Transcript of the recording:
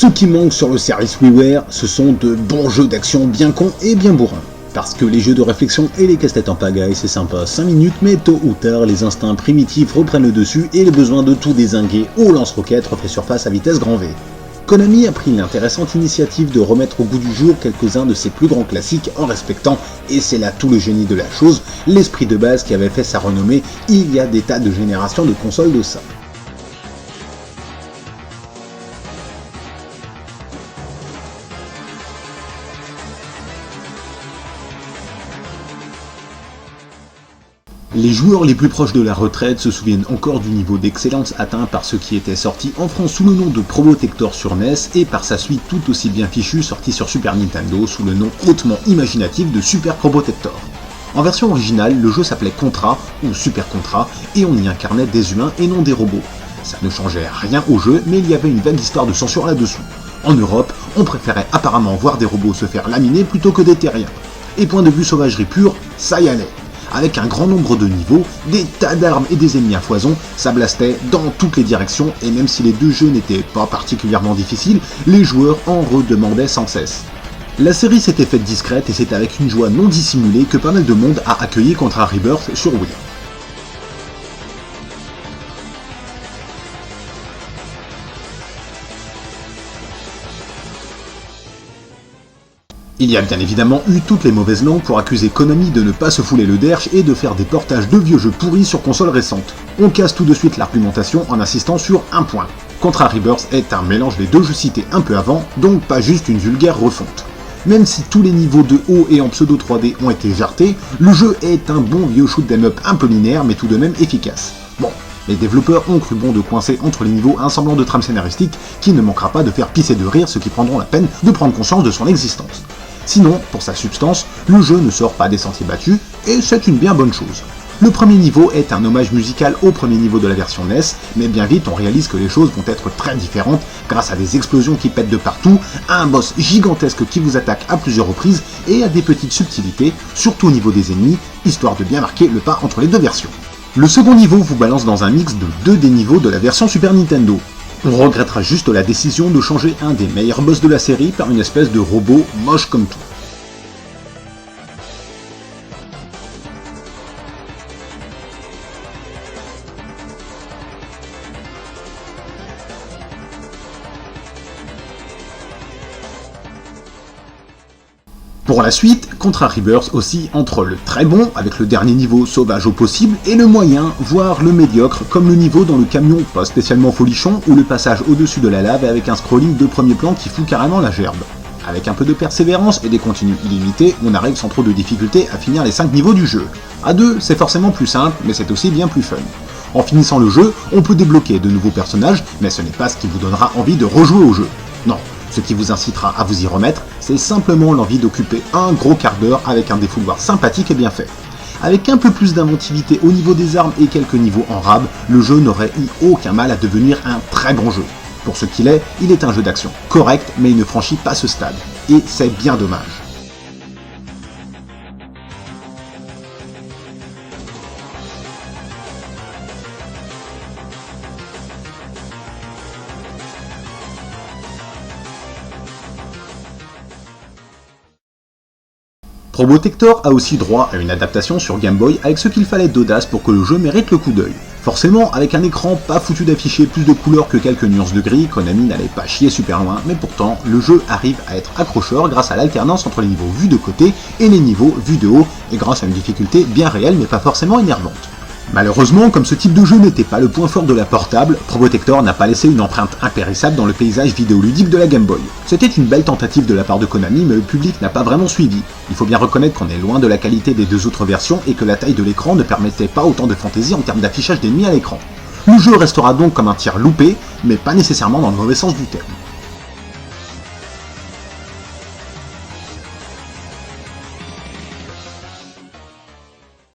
Ce qui manque sur le service WiiWare, ce sont de bons jeux d'action bien cons et bien bourrins. Parce que les jeux de réflexion et les casse-têtes en pagaille, c'est sympa 5 minutes, mais tôt ou tard, les instincts primitifs reprennent le dessus et le besoin de tout dézinguer au lance-roquettes refait surface à vitesse grand V. Konami a pris l'intéressante initiative de remettre au goût du jour quelques-uns de ses plus grands classiques en respectant, et c'est là tout le génie de la chose, l'esprit de base qui avait fait sa renommée il y a des tas de générations de consoles de ça. Les joueurs les plus proches de la retraite se souviennent encore du niveau d'excellence atteint par ce qui était sorti en France sous le nom de Probotector sur NES et par sa suite tout aussi bien fichue sortie sur Super Nintendo sous le nom hautement imaginatif de Super Probotector. En version originale, le jeu s'appelait Contra ou Super Contra et on y incarnait des humains et non des robots. Ça ne changeait rien au jeu, mais il y avait une vague histoire de censure là-dessous. En Europe, on préférait apparemment voir des robots se faire laminer plutôt que des terriens. Et point de vue sauvagerie pure, ça y allait. Avec un grand nombre de niveaux, des tas d'armes et des ennemis à foison, ça blastait dans toutes les directions et même si les deux jeux n'étaient pas particulièrement difficiles, les joueurs en redemandaient sans cesse. La série s'était faite discrète et c'est avec une joie non dissimulée que pas mal de monde a accueilli Contra Rebirth sur Wii. Il y a bien évidemment eu toutes les mauvaises langues pour accuser Konami de ne pas se fouler le derche et de faire des portages de vieux jeux pourris sur consoles récentes. On casse tout de suite l'argumentation en insistant sur un point. Contra Rebirth est un mélange des deux jeux cités un peu avant, donc pas juste une vulgaire refonte. Même si tous les niveaux de haut et en pseudo 3D ont été jartés, le jeu est un bon vieux shoot 'em up un peu linéaire mais tout de même efficace. Bon, les développeurs ont cru bon de coincer entre les niveaux un semblant de trame scénaristique qui ne manquera pas de faire pisser de rire ceux qui prendront la peine de prendre conscience de son existence. Sinon, pour sa substance, le jeu ne sort pas des sentiers battus, et c'est une bien bonne chose. Le premier niveau est un hommage musical au premier niveau de la version NES, mais bien vite on réalise que les choses vont être très différentes grâce à des explosions qui pètent de partout, à un boss gigantesque qui vous attaque à plusieurs reprises, et à des petites subtilités, surtout au niveau des ennemis, histoire de bien marquer le pas entre les deux versions. Le second niveau vous balance dans un mix de deux des niveaux de la version Super Nintendo. On regrettera juste la décision de changer un des meilleurs boss de la série par une espèce de robot moche comme tout. Pour la suite, Contra Rebirth oscille entre le très bon, avec le dernier niveau sauvage au possible, et le moyen, voire le médiocre, comme le niveau dans le camion pas spécialement folichon, ou le passage au-dessus de la lave avec un scrolling de premier plan qui fout carrément la gerbe. Avec un peu de persévérance et des continues illimités, on arrive sans trop de difficulté à finir les 5 niveaux du jeu. À 2, c'est forcément plus simple, mais c'est aussi bien plus fun. En finissant le jeu, on peut débloquer de nouveaux personnages, mais ce n'est pas ce qui vous donnera envie de rejouer au jeu. Non. Ce qui vous incitera à vous y remettre, c'est simplement l'envie d'occuper un gros quart d'heure avec un défouloir sympathique et bien fait. Avec un peu plus d'inventivité au niveau des armes et quelques niveaux en rab, le jeu n'aurait eu aucun mal à devenir un très bon jeu. Pour ce qu'il est, il est un jeu d'action correct, mais il ne franchit pas ce stade. Et c'est bien dommage. Probotector a aussi droit à une adaptation sur Game Boy avec ce qu'il fallait d'audace pour que le jeu mérite le coup d'œil. Forcément, avec un écran pas foutu d'afficher plus de couleurs que quelques nuances de gris, Konami n'allait pas chier super loin, mais pourtant, le jeu arrive à être accrocheur grâce à l'alternance entre les niveaux vus de côté et les niveaux vus de haut, et grâce à une difficulté bien réelle mais pas forcément énervante. Malheureusement, comme ce type de jeu n'était pas le point fort de la portable, Probotector n'a pas laissé une empreinte impérissable dans le paysage vidéoludique de la Game Boy. C'était une belle tentative de la part de Konami, mais le public n'a pas vraiment suivi. Il faut bien reconnaître qu'on est loin de la qualité des deux autres versions et que la taille de l'écran ne permettait pas autant de fantaisie en termes d'affichage d'ennemis à l'écran. Le jeu restera donc comme un tir loupé, mais pas nécessairement dans le mauvais sens du terme.